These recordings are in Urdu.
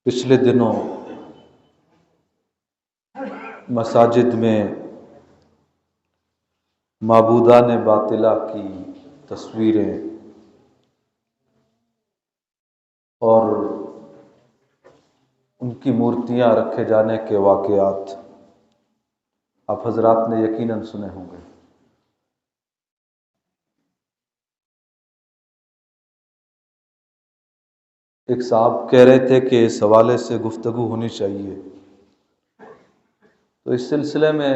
پچھلے دنوں مساجد میں معبودان باطلہ کی تصویریں اور ان کی مورتیاں رکھے جانے کے واقعات آپ حضرات نے یقیناً سنے ہوں گے۔ ایک صاحب کہہ رہے تھے کہ اس حوالے سے گفتگو ہونی چاہیے، تو اس سلسلے میں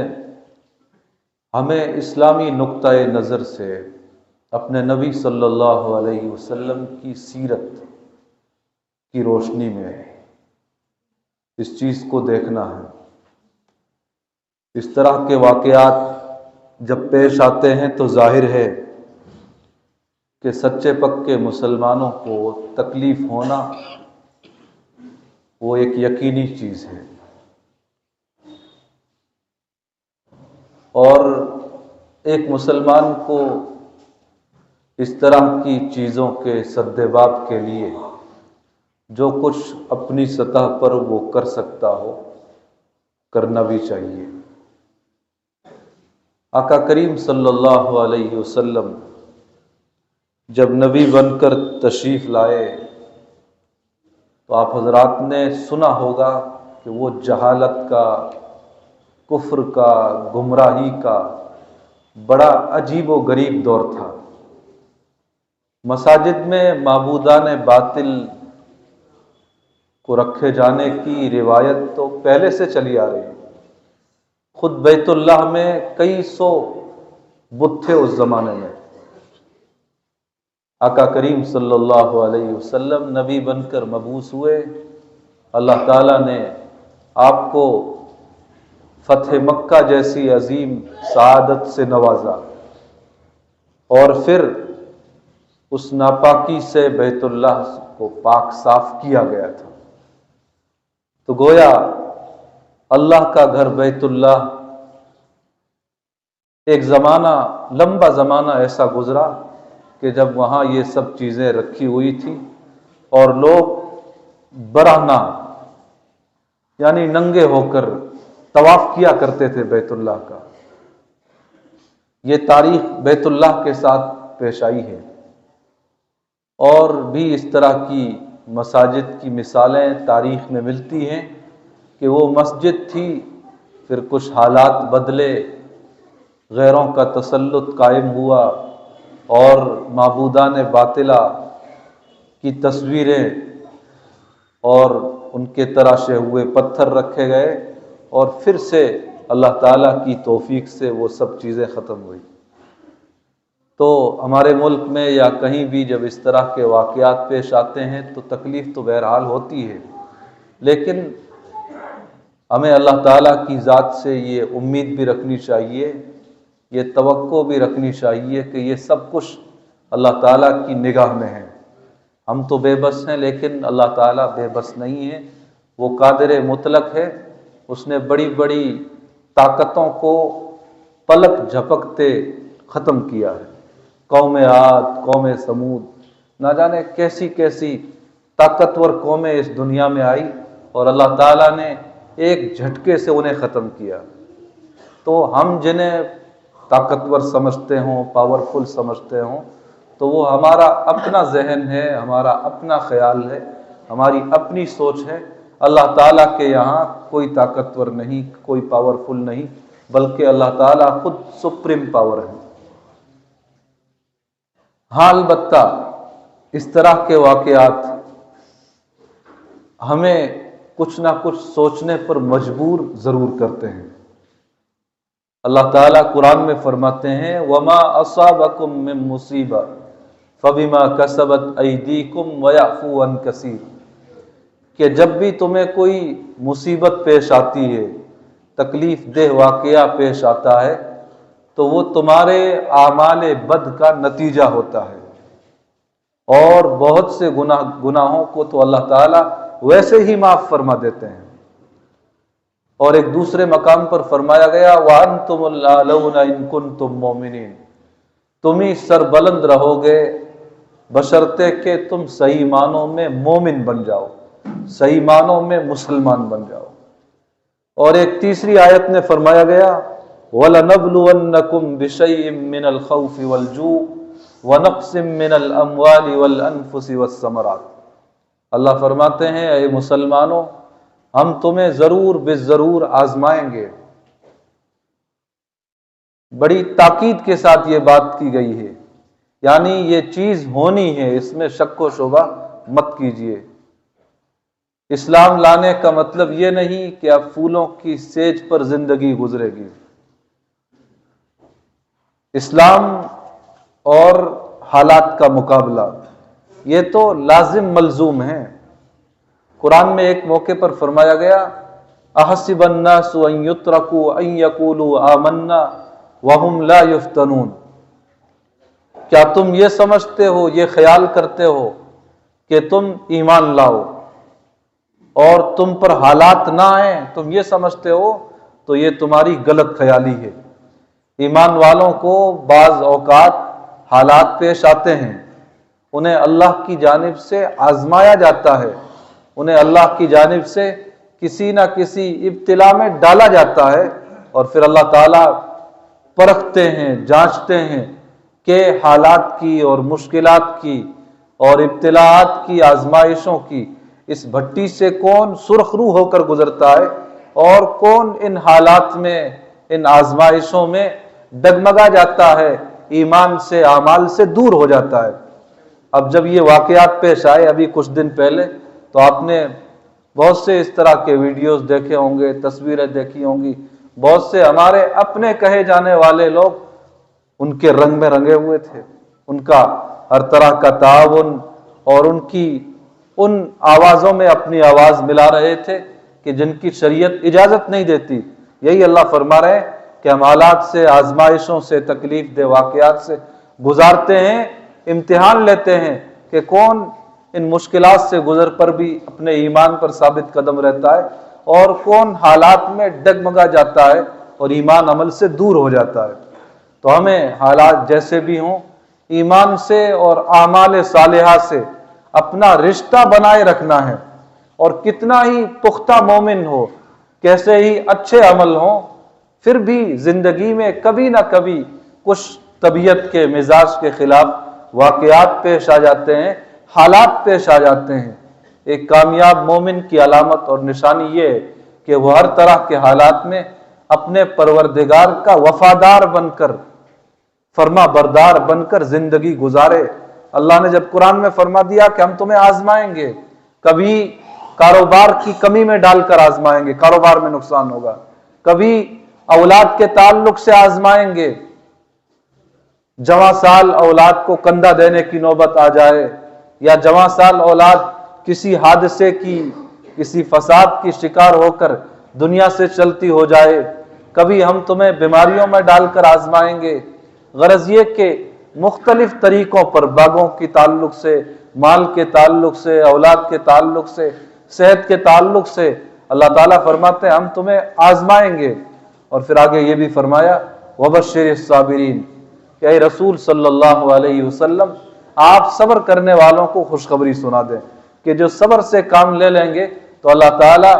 ہمیں اسلامی نقطہ نظر سے اپنے نبی صلی اللہ علیہ وسلم کی سیرت کی روشنی میں اس چیز کو دیکھنا ہے۔ اس طرح کے واقعات جب پیش آتے ہیں تو ظاہر ہے کہ سچے پکے مسلمانوں کو تکلیف ہونا وہ ایک یقینی چیز ہے، اور ایک مسلمان کو اس طرح کی چیزوں کے سدباب کے لیے جو کچھ اپنی سطح پر وہ کر سکتا ہو کرنا بھی چاہیے۔ آقا کریم صلی اللہ علیہ وسلم جب نبی بن کر تشریف لائے تو آپ حضرات نے سنا ہوگا کہ وہ جہالت کا، کفر کا، گمراہی کا بڑا عجیب و غریب دور تھا۔ مساجد میں معبودان باطل کو رکھے جانے کی روایت تو پہلے سے چلی آ رہی ہے۔ خود بیت اللہ میں کئی سو بت تھے اس زمانے میں۔ آقا کریم صلی اللہ علیہ وسلم نبی بن کر مبعوث ہوئے، اللہ تعالیٰ نے آپ کو فتح مکہ جیسی عظیم سعادت سے نوازا، اور پھر اس ناپاکی سے بیت اللہ کو پاک صاف کیا گیا تھا۔ تو گویا اللہ کا گھر بیت اللہ ایک زمانہ، لمبا زمانہ ایسا گزرا کہ جب وہاں یہ سب چیزیں رکھی ہوئی تھی اور لوگ برہنہ یعنی ننگے ہو کر طواف کیا کرتے تھے بیت اللہ کا۔ یہ تاریخ بیت اللہ کے ساتھ پیش آئی ہے، اور بھی اس طرح کی مساجد کی مثالیں تاریخ میں ملتی ہیں کہ وہ مسجد تھی، پھر کچھ حالات بدلے، غیروں کا تسلط قائم ہوا اور معبودان باطلہ کی تصویریں اور ان کے تراشے ہوئے پتھر رکھے گئے، اور پھر سے اللہ تعالیٰ کی توفیق سے وہ سب چیزیں ختم ہوئی۔ تو ہمارے ملک میں یا کہیں بھی جب اس طرح کے واقعات پیش آتے ہیں تو تکلیف تو بہرحال ہوتی ہے، لیکن ہمیں اللہ تعالیٰ کی ذات سے یہ امید بھی رکھنی چاہیے، یہ توقع بھی رکھنی چاہیے کہ یہ سب کچھ اللہ تعالیٰ کی نگاہ میں ہے۔ ہم تو بے بس ہیں، لیکن اللہ تعالیٰ بے بس نہیں ہے، وہ قادر مطلق ہے۔ اس نے بڑی بڑی طاقتوں کو پلک جھپکتے ختم کیا ہے۔ قوم عاد، قوم سمود، نہ جانے کیسی کیسی طاقتور قومیں اس دنیا میں آئی، اور اللہ تعالیٰ نے ایک جھٹکے سے انہیں ختم کیا۔ تو ہم جنہیں طاقتور سمجھتے ہوں، پاورفل سمجھتے ہوں، تو وہ ہمارا اپنا ذہن ہے، ہمارا اپنا خیال ہے، ہماری اپنی سوچ ہے۔ اللہ تعالیٰ کے یہاں کوئی طاقتور نہیں، کوئی پاورفل نہیں، بلکہ اللہ تعالیٰ خود سپریم پاور ہے۔ ہاں، البتہ اس طرح کے واقعات ہمیں کچھ نہ کچھ سوچنے پر مجبور ضرور کرتے ہیں۔ اللہ تعالیٰ قرآن میں فرماتے ہیں وَمَا أَصَابَكُم مِّن مُّصِيبَةٍ فَبِمَا كَسَبَتْ أَيْدِيكُمْ وَيَعْفُو عَن كَثِيرٍ، کہ جب بھی تمہیں کوئی مصیبت پیش آتی ہے، تکلیف دہ واقعہ پیش آتا ہے، تو وہ تمہارے اعمال بد کا نتیجہ ہوتا ہے، اور بہت سے گناہوں کو تو اللہ تعالیٰ ویسے ہی معاف فرما دیتے ہیں۔ اور ایک دوسرے مقام پر فرمایا گیا وَأَنْتُمُ الْأَعْلَوْنَ إِن كُنتُم مُّؤْمِنِينَ، تم ہی سربلند رہو گے بشرطے کہ تم صحیح معنوں میں مومن بن جاؤ۔ صحیح معنوں میں مسلمان بن جاؤ۔ اور ایک تیسری آیت میں فرمایا گیا وَلَنَبْلُوَنَّكُمْ بِشَيْءٍ مِّنَ الْخَوْفِ وَالْجُوعِ وَنَقْصٍ مِّنَ الْأَمْوَالِ وَالْأَنفُسِ وَالثَّمَرَاتِ۔ اللہ فرماتے ہیں اے مسلمانوں، ہم تمہیں ضرور بالضرور آزمائیں گے۔ بڑی تاکید کے ساتھ یہ بات کی گئی ہے، یعنی یہ چیز ہونی ہے، اس میں شک و شبہ مت کیجیے۔ اسلام لانے کا مطلب یہ نہیں کہ اب پھولوں کی سیج پر زندگی گزرے گی۔ اسلام اور حالات کا مقابلہ یہ تو لازم ملزوم ہے۔ قرآن میں ایک موقع پر فرمایا گیا احسب الناس ان یترکوا ان یقولوا آمنا وهم لا یفتنون۔ کیا تم یہ سمجھتے ہو، یہ خیال کرتے ہو کہ تم ایمان لاؤ اور تم پر حالات نہ آئیں، تم یہ سمجھتے ہو، تو یہ تمہاری غلط خیالی ہے۔ ایمان والوں کو بعض اوقات حالات پیش آتے ہیں، انہیں اللہ کی جانب سے آزمایا جاتا ہے، انہیں اللہ کی جانب سے کسی نہ کسی ابتلا میں ڈالا جاتا ہے، اور پھر اللہ تعالیٰ پرکھتے ہیں، جانچتے ہیں کہ حالات کی اور مشکلات کی اور ابتلاءات کی، آزمائشوں کی اس بھٹی سے کون سرخ رو ہو کر گزرتا ہے اور کون ان حالات میں، ان آزمائشوں میں ڈگمگا جاتا ہے، ایمان سے، اعمال سے دور ہو جاتا ہے۔ اب جب یہ واقعات پیش آئے ابھی کچھ دن پہلے، تو آپ نے بہت سے اس طرح کے ویڈیوز دیکھے ہوں گے، تصویریں دیکھی ہوں گی، بہت سے ہمارے اپنے کہے جانے والے لوگ ان کے رنگ میں رنگے ہوئے تھے، ان کا ہر طرح کا تعاون اور ان کی ان آوازوں میں اپنی آواز ملا رہے تھے کہ جن کی شریعت اجازت نہیں دیتی۔ یہی اللہ فرما رہے ہیں کہ ہم حالات سے، آزمائشوں سے، تکلیف دہ واقعات سے گزارتے ہیں، امتحان لیتے ہیں کہ کون ان مشکلات سے گزر پر بھی اپنے ایمان پر ثابت قدم رہتا ہے اور کون حالات میں ڈگمگا جاتا ہے اور ایمان عمل سے دور ہو جاتا ہے۔ تو ہمیں حالات جیسے بھی ہوں، ایمان سے اور اعمال صالحہ سے اپنا رشتہ بنائے رکھنا ہے، اور کتنا ہی پختہ مومن ہو، کیسے ہی اچھے عمل ہوں، پھر بھی زندگی میں کبھی نہ کبھی کچھ طبیعت کے، مزاج کے خلاف واقعات پیش آ جاتے ہیں، حالات پیش آ جاتے ہیں۔ ایک کامیاب مومن کی علامت اور نشانی یہ ہے کہ وہ ہر طرح کے حالات میں اپنے پروردگار کا وفادار بن کر، فرما بردار بن کر زندگی گزارے۔ اللہ نے جب قرآن میں فرما دیا کہ ہم تمہیں آزمائیں گے، کبھی کاروبار کی کمی میں ڈال کر آزمائیں گے، کاروبار میں نقصان ہوگا، کبھی اولاد کے تعلق سے آزمائیں گے، جواں سال اولاد کو کندھا دینے کی نوبت آ جائے، یا جواں سال اولاد کسی حادثے کی، کسی فساد کی شکار ہو کر دنیا سے چلتی ہو جائے، کبھی ہم تمہیں بیماریوں میں ڈال کر آزمائیں گے۔ غرض یہ کہ مختلف طریقوں پر، باغوں کے تعلق سے، مال کے تعلق سے، اولاد کے تعلق سے، صحت کے تعلق سے، اللہ تعالیٰ فرماتے ہیں ہم تمہیں آزمائیں گے۔ اور پھر آگے یہ بھی فرمایا وَبَشِّرِ الصَّابِرِينَ کہ اے رسول صلی اللہ علیہ وسلم آپ صبر کرنے والوں کو خوشخبری سنا دیں کہ جو صبر سے کام لے لیں گے تو اللہ تعالیٰ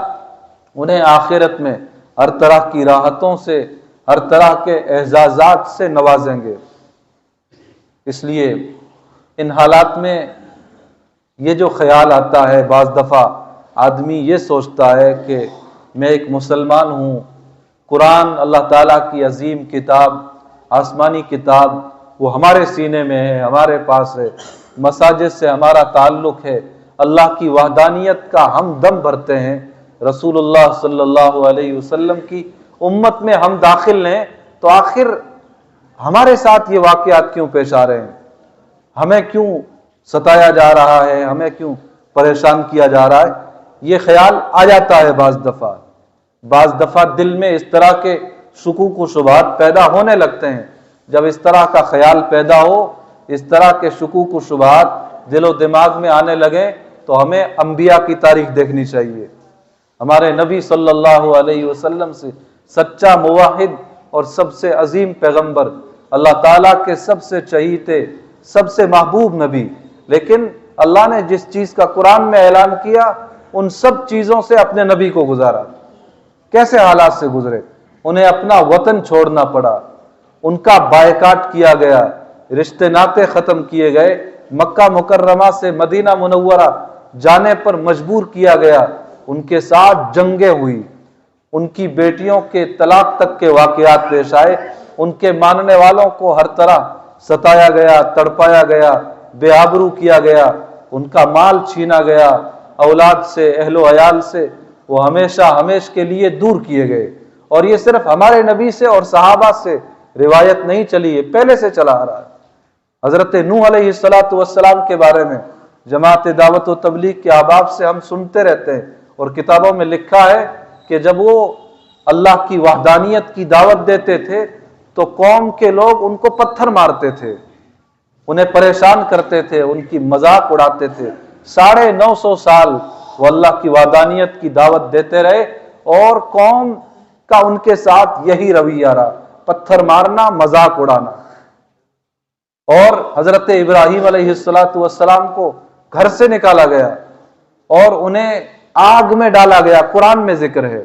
انہیں آخرت میں ہر طرح کی راحتوں سے، ہر طرح کے اعزازات سے نوازیں گے۔ اس لیے ان حالات میں یہ جو خیال آتا ہے، بعض دفعہ آدمی یہ سوچتا ہے کہ میں ایک مسلمان ہوں، قرآن اللہ تعالیٰ کی عظیم کتاب، آسمانی کتاب، وہ ہمارے سینے میں ہے، ہمارے پاس ہے، مساجد سے ہمارا تعلق ہے، اللہ کی وحدانیت کا ہم دم بھرتے ہیں، رسول اللہ صلی اللہ علیہ وسلم کی امت میں ہم داخل ہیں، تو آخر ہمارے ساتھ یہ واقعات کیوں پیش آ رہے ہیں؟ ہمیں کیوں ستایا جا رہا ہے؟ ہمیں کیوں پریشان کیا جا رہا ہے؟ یہ خیال آ جاتا ہے بعض دفعہ دل میں اس طرح کے شکوک و شبہات پیدا ہونے لگتے ہیں۔ جب اس طرح کا خیال پیدا ہو، اس طرح کے شکوک و شبہات دل و دماغ میں آنے لگے، تو ہمیں انبیاء کی تاریخ دیکھنی چاہیے۔ ہمارے نبی صلی اللہ علیہ وسلم سے سچا موحد اور سب سے عظیم پیغمبر، اللہ تعالیٰ کے سب سے چہیتے، سب سے محبوب نبی، لیکن اللہ نے جس چیز کا قرآن میں اعلان کیا ان سب چیزوں سے اپنے نبی کو گزارا، کیسے حالات سے گزرے، انہیں اپنا وطن چھوڑنا پڑا، ان کا بائیکاٹ کیا گیا، رشتے ناطے ختم کیے گئے، مکہ مکرمہ سے مدینہ منورہ جانے پر مجبور کیا گیا، ان کے ساتھ جنگیں ہوئی، ان کی بیٹیوں کے طلاق تک کے واقعات پیش آئے، ان کے ماننے والوں کو ہر طرح ستایا گیا، تڑپایا گیا، بے آبرو کیا گیا، ان کا مال چھینا گیا، اولاد سے، اہل و عیال سے وہ ہمیشہ کے لیے دور کیے گئے۔ اور یہ صرف ہمارے نبی سے اور صحابہ سے روایت نہیں چلی ہے، پہلے سے چلا آ رہا ہے۔ حضرت نوح علیہ السلام کے بارے میں جماعت دعوت و تبلیغ کے احباب سے ہم سنتے رہتے ہیں، اور کتابوں میں لکھا ہے کہ جب وہ اللہ کی وحدانیت کی دعوت دیتے تھے تو قوم کے لوگ ان کو پتھر مارتے تھے، انہیں پریشان کرتے تھے، ان کی مذاق اڑاتے تھے۔ 950 سال وہ اللہ کی وحدانیت کی دعوت دیتے رہے، اور قوم کا ان کے ساتھ یہی رویہ رہا، پتھر مارنا، مذاق اڑانا۔ اور حضرت ابراہیم علیہ السلام کو گھر سے نکالا گیا اور انہیں آگ میں ڈالا گیا، قرآن میں ذکر ہے۔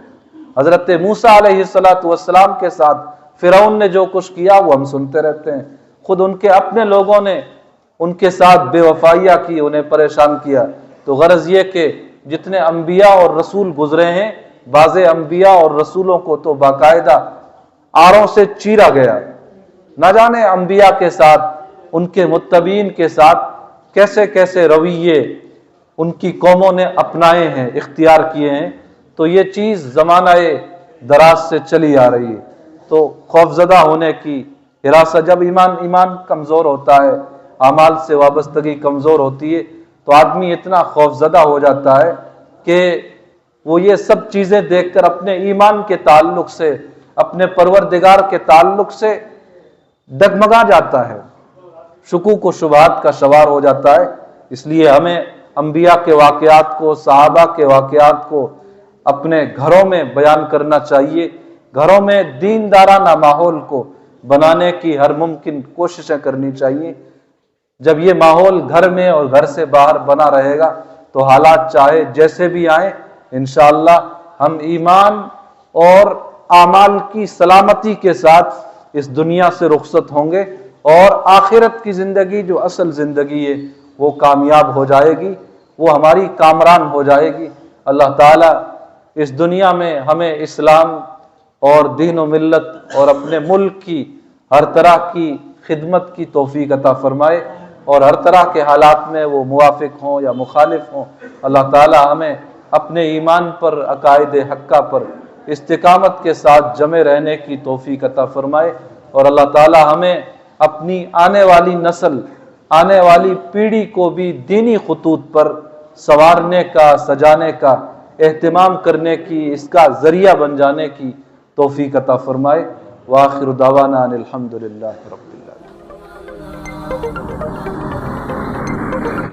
حضرت موسیٰ علیہ السلام کے ساتھ فرعون نے جو کچھ کیا وہ ہم سنتے رہتے ہیں، خود ان کے اپنے لوگوں نے ان کے ساتھ بے وفائیاں کی، انہیں پریشان کیا۔ تو غرض یہ کہ جتنے انبیاء اور رسول گزرے ہیں، بعض انبیاء اور رسولوں کو تو باقاعدہ آروں سے چیرا گیا، نہ جانے انبیاء کے ساتھ، ان کے متبعین کے ساتھ کیسے کیسے رویے ان کی قوموں نے اپنائے ہیں، اختیار کیے ہیں۔ تو یہ چیز زمانہ دراز سے چلی آ رہی ہے۔ تو خوفزدہ ہونے کی حراست، جب ایمان کمزور ہوتا ہے، اعمال سے وابستگی کمزور ہوتی ہے، تو آدمی اتنا خوفزدہ ہو جاتا ہے کہ وہ یہ سب چیزیں دیکھ کر اپنے ایمان کے تعلق سے، اپنے پروردگار کے تعلق سے ڈگمگا جاتا ہے، شکوک و شبہات کا شوار ہو جاتا ہے۔ اس لیے ہمیں انبیاء کے واقعات کو، صحابہ کے واقعات کو اپنے گھروں میں بیان کرنا چاہیے، گھروں میں دیندارانہ ماحول کو بنانے کی ہر ممکن کوششیں کرنی چاہیے۔ جب یہ ماحول گھر میں اور گھر سے باہر بنا رہے گا تو حالات چاہے جیسے بھی آئیں، انشاءاللہ ہم ایمان اور اعمال کی سلامتی کے ساتھ اس دنیا سے رخصت ہوں گے، اور آخرت کی زندگی جو اصل زندگی ہے وہ کامیاب ہو جائے گی، وہ ہماری کامران ہو جائے گی۔ اللہ تعالیٰ اس دنیا میں ہمیں اسلام اور دین و ملت اور اپنے ملک کی ہر طرح کی خدمت کی توفیق عطا فرمائے، اور ہر طرح کے حالات میں وہ موافق ہوں یا مخالف ہوں، اللہ تعالیٰ ہمیں اپنے ایمان پر، عقائد حقہ پر استقامت کے ساتھ جمے رہنے کی توفیق عطا فرمائے، اور اللہ تعالیٰ ہمیں اپنی آنے والی نسل، آنے والی پیڑھی کو بھی دینی خطوط پر سنوارنے کا، سجانے کا، اہتمام کرنے کی، اس کا ذریعہ بن جانے کی توفیق عطا فرمائے۔ وآخر دعوانا ان الحمد للہ رب العالمین۔